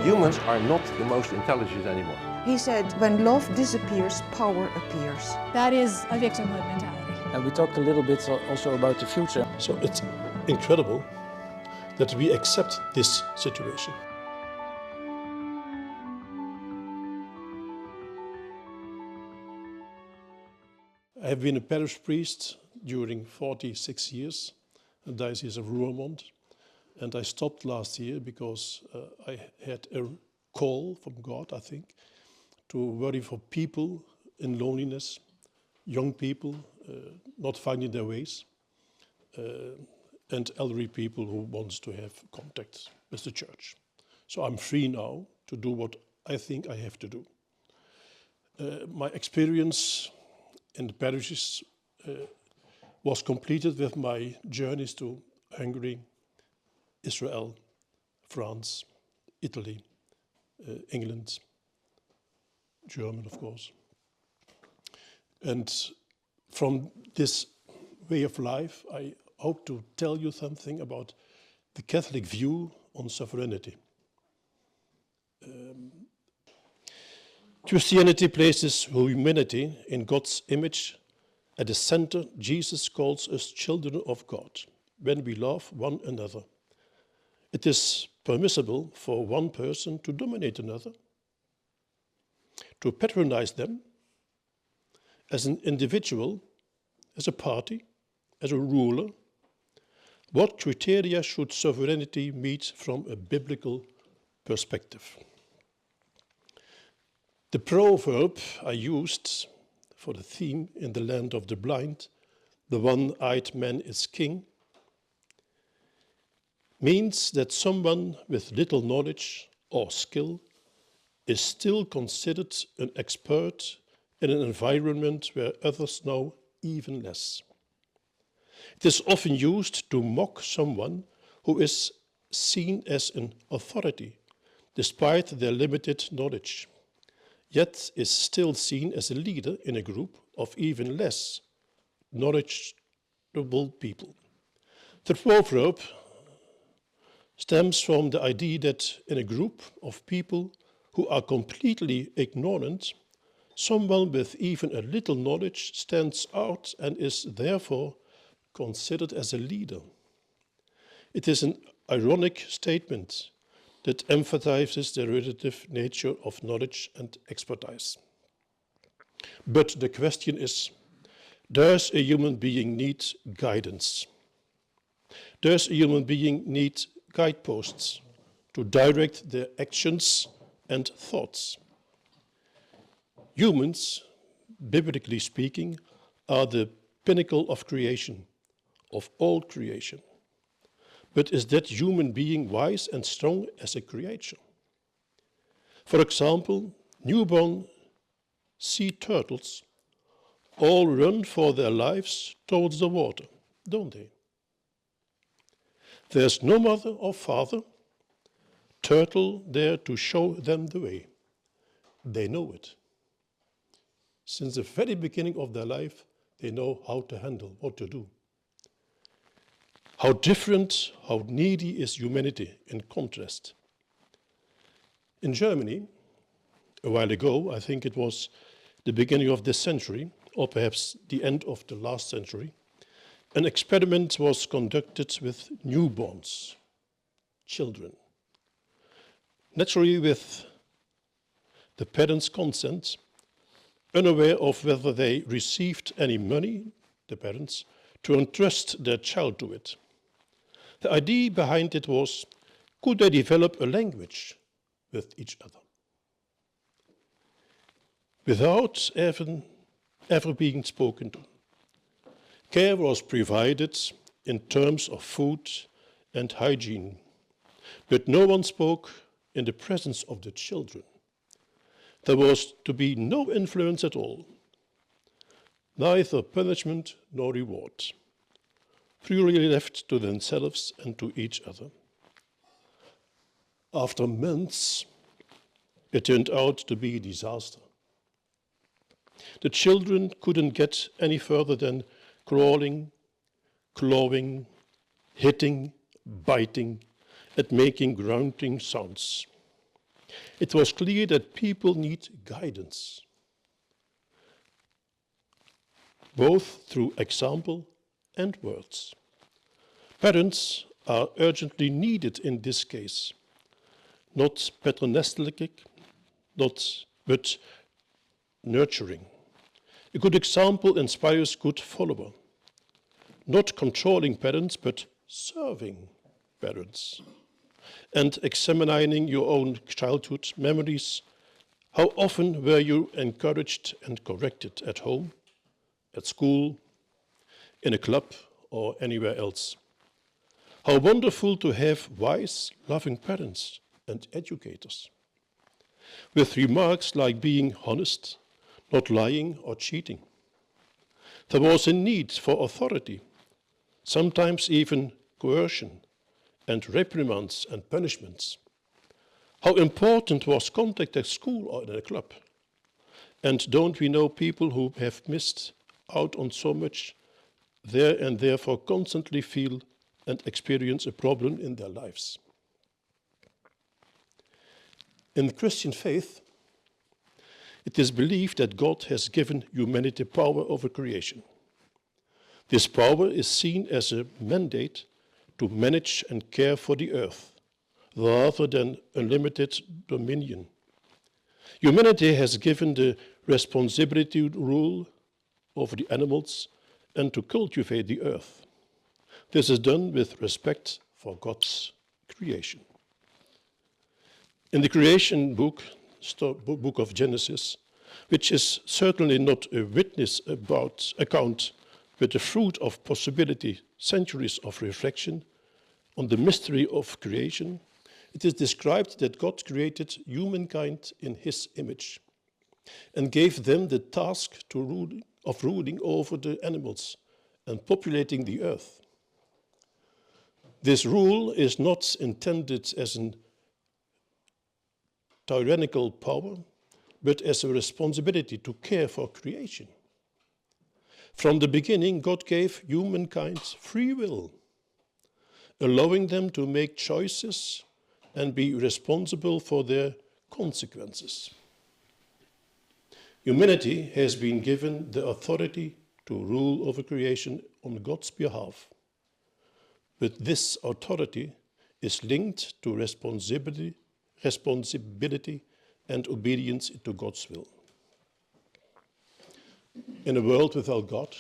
Humans are not the most intelligent anymore. He said, when love disappears, power appears. That is a victimhood mentality. And we talked a little bit also about the future. So it's incredible that we accept this situation. I have been a parish priest during 46 years in the Diocese of Roermond, and I stopped last year because I had a call from God, I think, to worry for people in loneliness, young people not finding their ways, and elderly people who want to have contact with the church. So I'm free now to do what I think I have to do. My experience in the parishes was completed with my journeys to Hungary, Israel, France, Italy, England, Germany, of course. And from this way of life, I hope to tell you something about the Catholic view on sovereignty. Christianity places humanity in God's image. At the center, Jesus calls us children of God when we love one another. It is permissible for one person to dominate another, to patronize them as an individual, as a party, as a ruler. What criteria should sovereignty meet from a biblical perspective? The proverb I used for the theme in the land of the blind, the one-eyed man is king, means that someone with little knowledge or skill is still considered an expert in an environment where others know even less. It is often used to mock someone who is seen as an authority, despite their limited knowledge, yet is still seen as a leader in a group of even less knowledgeable people. The proverb stems from the idea that in a group of people who are completely ignorant, someone with even a little knowledge stands out and is therefore considered as a leader. It is an ironic statement that emphasizes the relative nature of knowledge and expertise. But the question is, does a human being need guidance? Does a human being need guideposts to direct their actions and thoughts? Humans, biblically speaking, are the pinnacle of creation, of all creation. But is that human being wise and strong as a creature? For example, newborn sea turtles all run for their lives towards the water, don't they? There's no mother or father, turtle there to show them the way. They know it. Since the very beginning of their life, they know how to handle, what to do. How different, how needy is humanity in contrast. In Germany, a while ago, I think it was the beginning of this century, or perhaps the end of the last century, an experiment was conducted with newborns, children. Naturally, with the parents' consent, unaware of whether they received any money, the parents, to entrust their child to it. The idea behind it was, could they develop a language with each other? Without ever being spoken to. Care was provided in terms of food and hygiene, but no one spoke in the presence of the children. There was to be no influence at all, neither punishment nor reward, purely left to themselves and to each other. After months, it turned out to be a disaster. The children couldn't get any further than crawling, clawing, hitting, biting, and making grunting sounds. it was clear that people need guidance, both through example and words. Parents are urgently needed in this case, not paternalistic, but nurturing. A good example inspires good follower. Not controlling parents, but serving parents. And examining your own childhood memories. How often were you encouraged and corrected at home, at school, in a club, or anywhere else? How wonderful to have wise, loving parents and educators, with remarks like being honest, not lying or cheating. There was a need for authority, sometimes even coercion, and reprimands and punishments. How important was contact at school or in a club? And don't we know people who have missed out on so much there and therefore constantly feel and experience a problem in their lives? In the Christian faith, it is believed that God has given humanity power over creation. This power is seen as a mandate to manage and care for the earth, rather than unlimited dominion. Humanity has given the responsibility to rule over the animals and to cultivate the earth. This is done with respect for God's creation. In the creation book of Genesis, which is certainly not a witness account, but the fruit of possibility, centuries of reflection on the mystery of creation, it is described that God created humankind in his image and gave them the task of ruling over the animals and populating the earth. This rule is not intended as a tyrannical power, but as a responsibility to care for creation. From the beginning, God gave humankind free will, allowing them to make choices and be responsible for their consequences. Humanity has been given the authority to rule over creation on God's behalf. But this authority is linked to responsibility and obedience to God's will. In a world without God,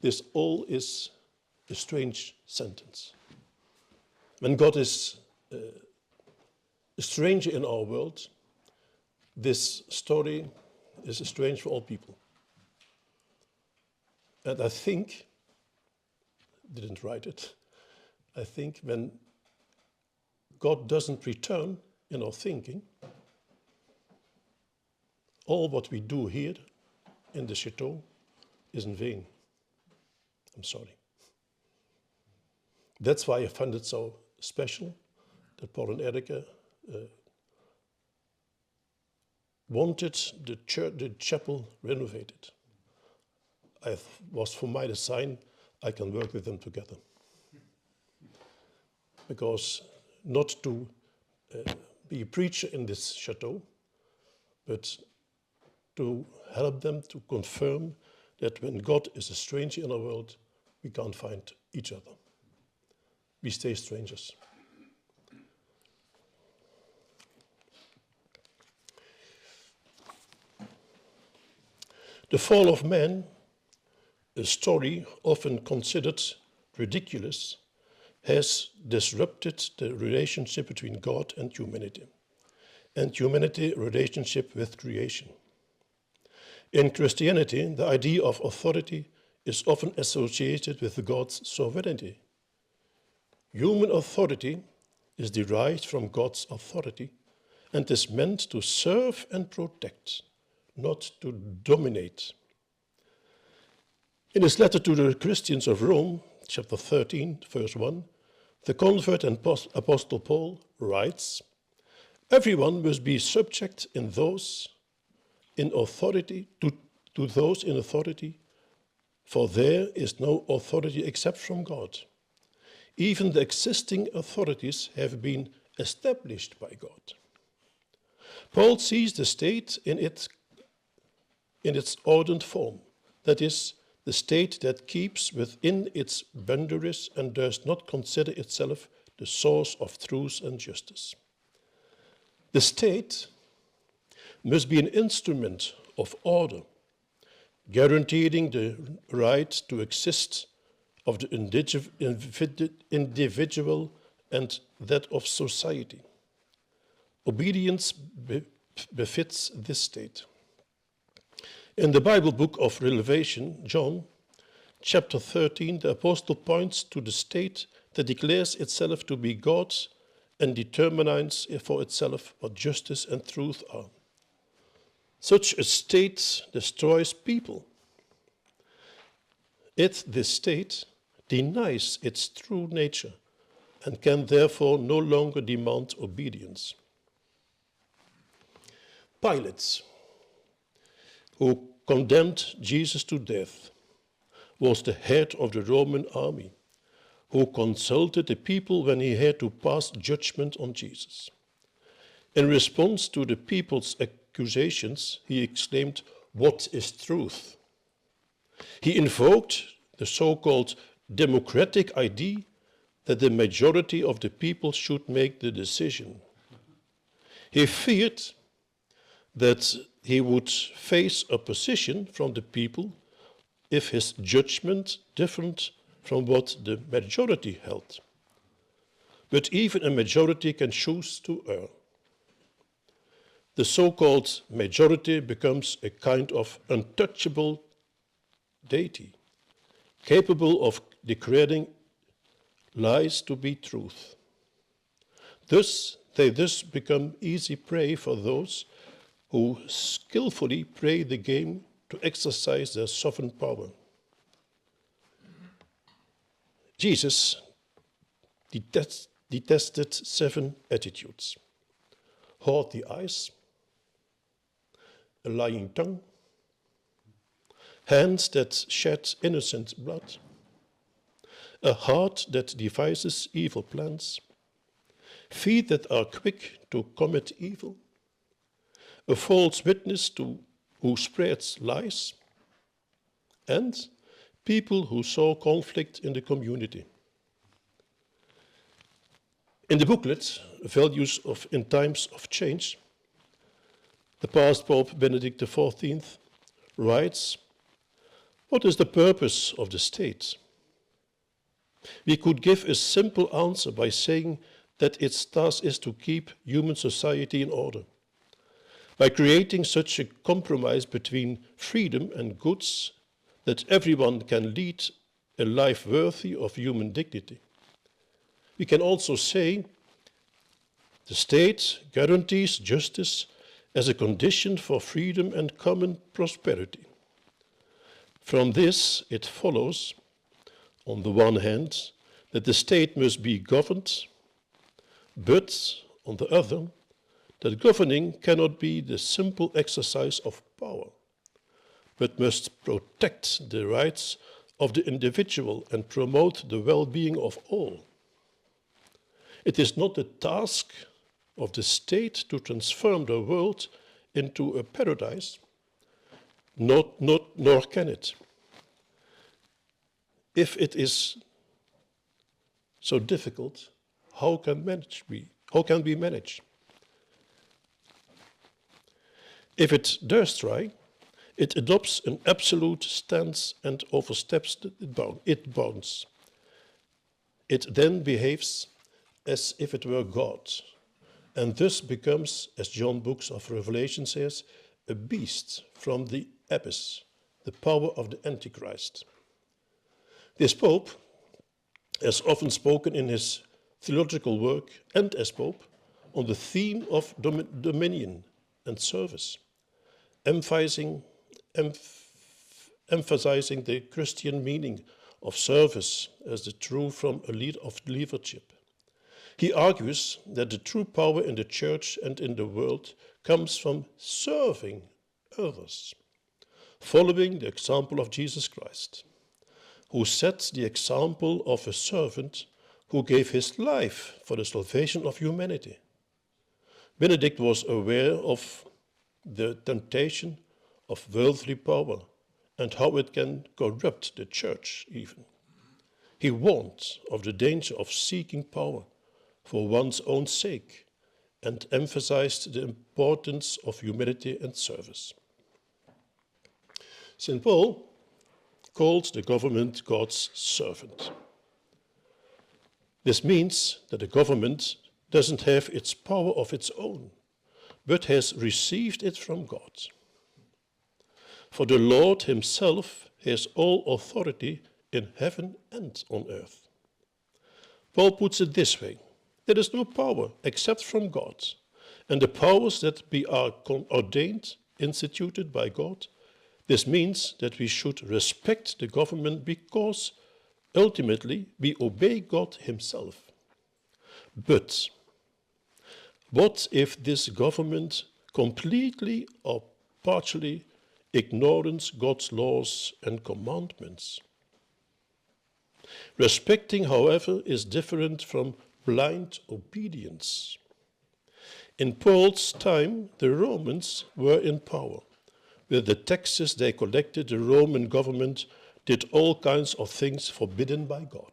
this all is a strange sentence. When God is a stranger in our world, this story is strange for all people. And I think, didn't write it, I think when God doesn't return in our thinking, all what we do here in the chateau is in vain. I'm sorry. That's why I find it so special that Paul and Erika wanted the chapel renovated. It was for me the sign I can work with them together. Because not to be a preacher in this chateau, but to help them to confirm that when God is a stranger in our world, we can't find each other. We stay strangers. The fall of man, a story often considered ridiculous, has disrupted the relationship between God and humanity relationship with creation. In Christianity, the idea of authority is often associated with God's sovereignty. Human authority is derived from God's authority and is meant to serve and protect, not to dominate. In his letter to the Christians of Rome, chapter 13, verse 1, the convert and Apostle Paul writes, "Everyone must be subject in those in authority to those in authority, for there is no authority except from God. Even the existing authorities have been established by God." Paul sees the state in its ordained form, that is, the state that keeps within its boundaries and does not consider itself the source of truth and justice. The state must be an instrument of order, guaranteeing the right to exist of the individual and that of society. Obedience befits this state. In the Bible book of Revelation, John, chapter 13, the apostle points to the state that declares itself to be God and determines for itself what justice and truth are. Such a state destroys people. This state denies its true nature and can therefore no longer demand obedience. Pilate, who condemned Jesus to death, was the head of the Roman army, who consulted the people when he had to pass judgment on Jesus. In response to the people's accusations, he exclaimed, "What is truth?" He invoked the so-called democratic idea that the majority of the people should make the decision. He feared that he would face opposition from the people if his judgment differed from what the majority held. But even a majority can choose to err. The so-called majority becomes a kind of untouchable deity, capable of declaring lies to be truth. They thus become easy prey for those who skillfully play the game to exercise their sovereign power. Jesus detested 7 attitudes: haughty eyes, a lying tongue, hands that shed innocent blood, a heart that devises evil plans, feet that are quick to commit evil, a false witness who spreads lies, and people who sow conflict in the community. In the booklet, Values in Times of Change, the past Pope Benedict XIV writes, "What is the purpose of the state?" We could give a simple answer by saying that its task is to keep human society in order. By creating such a compromise between freedom and goods that everyone can lead a life worthy of human dignity. We can also say the state guarantees justice as a condition for freedom and common prosperity. From this, it follows, on the one hand, that the state must be governed, but on the other, that governing cannot be the simple exercise of power, but must protect the rights of the individual and promote the well-being of all. It is not the task of the state to transform the world into a paradise, nor can it. If it is so difficult, how can we manage? If it does try, it adopts an absolute stance and oversteps its bounds. It then behaves as if it were God, and thus becomes, as John Books of Revelation says, a beast from the abyss, the power of the Antichrist. This Pope has often spoken in his theological work and as Pope on the theme of dominion and service, emphasizing the Christian meaning of service as the true form of leadership. He argues that the true power in the church and in the world comes from serving others, following the example of Jesus Christ, who set the example of a servant who gave his life for the salvation of humanity. Benedict was aware of the temptation of worldly power and how it can corrupt the church even. He warned of the danger of seeking power for one's own sake and emphasized the importance of humility and service. St. Paul called the government God's servant. This means that the government doesn't have its power of its own, but has received it from God. For the Lord himself has all authority in heaven and on earth. Paul puts it this way: there is no power except from God, and the powers that are ordained, instituted by God. This means that we should respect the government because ultimately we obey God himself. But what if this government completely or partially ignores God's laws and commandments? Respecting, however, is different from blind obedience. In Paul's time, the Romans were in power. With the taxes they collected, the Roman government did all kinds of things forbidden by God.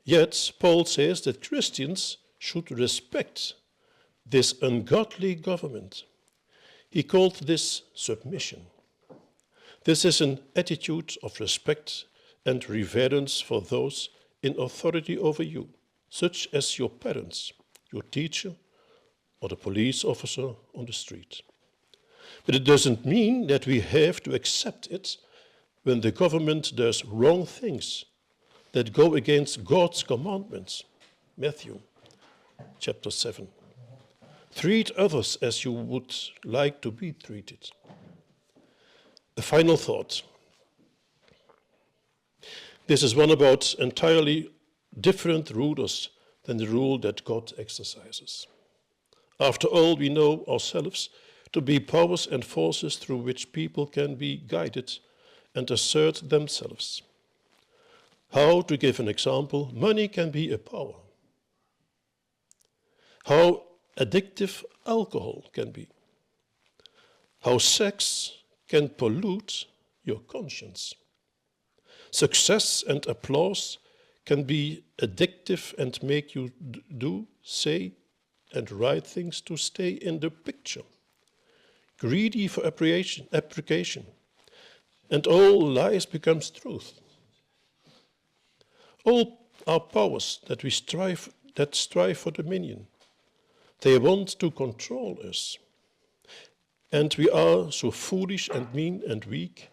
Yet, Paul says that Christians should respect this ungodly government. He called this submission. This is an attitude of respect and reverence for those in authority over you, such as your parents, your teacher, or the police officer on the street. But it doesn't mean that we have to accept it when the government does wrong things that go against God's commandments. Matthew chapter 7. Treat others as you would like to be treated. A final thought. This is one about entirely different rulers than the rule that God exercises. After all, we know ourselves to be powers and forces through which people can be guided and assert themselves. How, to give an example, money can be a power. How addictive alcohol can be. How sex can pollute your conscience. Success and applause can be addictive and make you do, say, and write things to stay in the picture. Greedy for application, and all lies becomes truth. All are powers that strive for dominion. They want to control us. And we are so foolish and mean and weak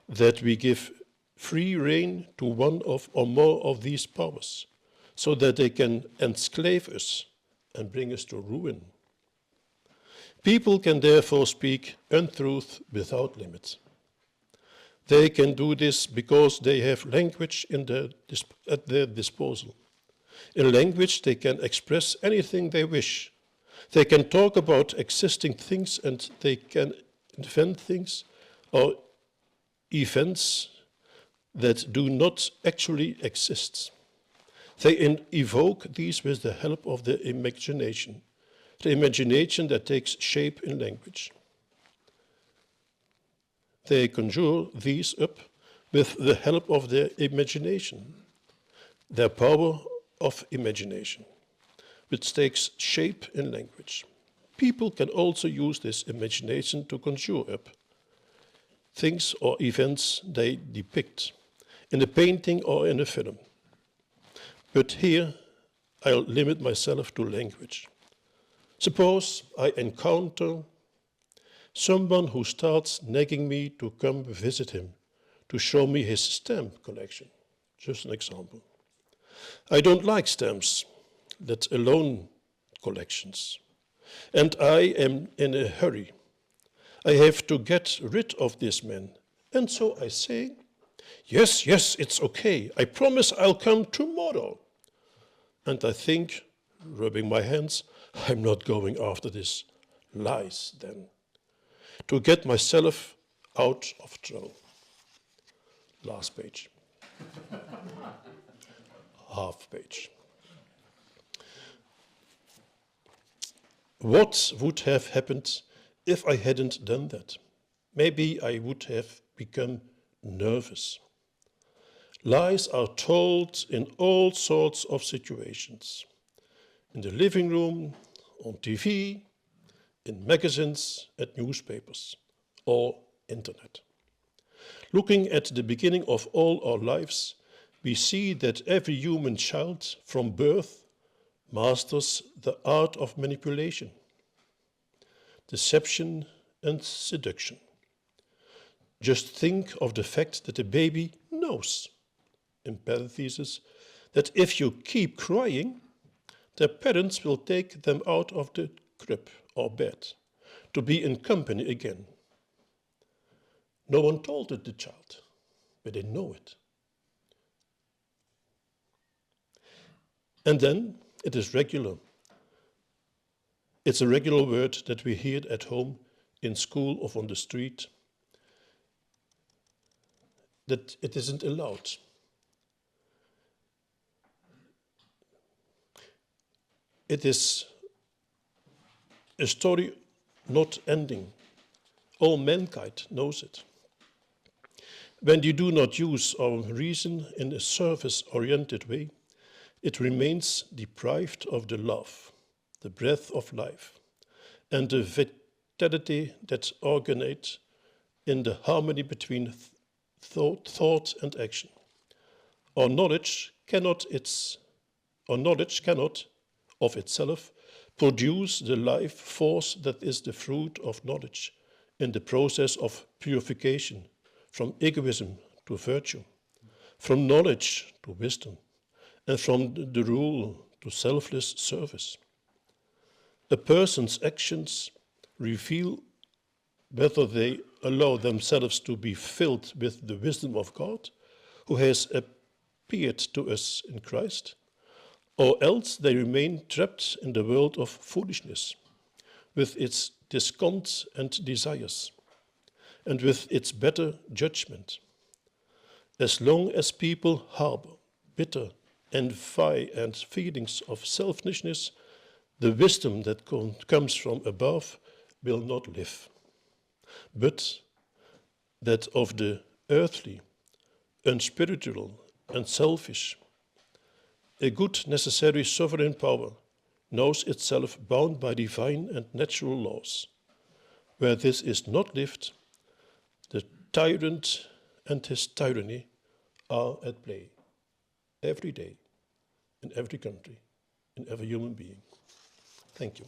that we give free rein to one of or more of these powers, so that they can enslave us and bring us to ruin. People can therefore speak untruth without limit. They can do this because they have language at their disposal. In language they can express anything they wish. They can talk about existing things and they can invent things or events that do not actually exist. They evoke these with the help of the imagination that takes shape in language. They conjure these up with the help of their imagination, their power of imagination, which takes shape in language. People can also use this imagination to conjure up things or events they depict in a painting or in a film. But here I'll limit myself to language. Suppose I encounter someone who starts nagging me to come visit him, to show me his stamp collection. Just an example. I don't like stamps, let alone collections. And I am in a hurry. I have to get rid of this man. And so I say, yes, it's okay. I promise I'll come tomorrow. And I think, rubbing my hands, I'm not going after this. Lies, then. To get myself out of trouble. Last page. Half page. What would have happened if I hadn't done that? Maybe I would have become nervous. Lies are told in all sorts of situations. In the living room, on TV, in magazines and newspapers, or internet. Looking at the beginning of all our lives, we see that every human child from birth masters the art of manipulation, deception and seduction. Just think of the fact that a baby knows, in parentheses, that if you keep crying, their parents will take them out of the crib or bed to be in company again. No one told it the child, but they know it. And then it is regular. It's a regular word that we hear at home, in school, or on the street, that it isn't allowed. It is a story not ending. All mankind knows it. When you do not use our reason in a service-oriented way, it remains deprived of the love, the breath of life, and the vitality that originates in the harmony between thought and action. Our knowledge cannot of itself produce the life force that is the fruit of knowledge in the process of purification, from egoism to virtue, from knowledge to wisdom, and from the rule to selfless service. A person's actions reveal whether they allow themselves to be filled with the wisdom of God, who has appeared to us in Christ, or else they remain trapped in the world of foolishness, with its discontent and desires, and with its better judgment. As long as people harbor bitter envy and feelings of selfishness, the wisdom that comes from above will not live, but that of the earthly, unspiritual, and selfish. A good, necessary, sovereign power knows itself bound by divine and natural laws. Where this is not lived, the tyrant and his tyranny are at play every day, in every country, in every human being. Thank you.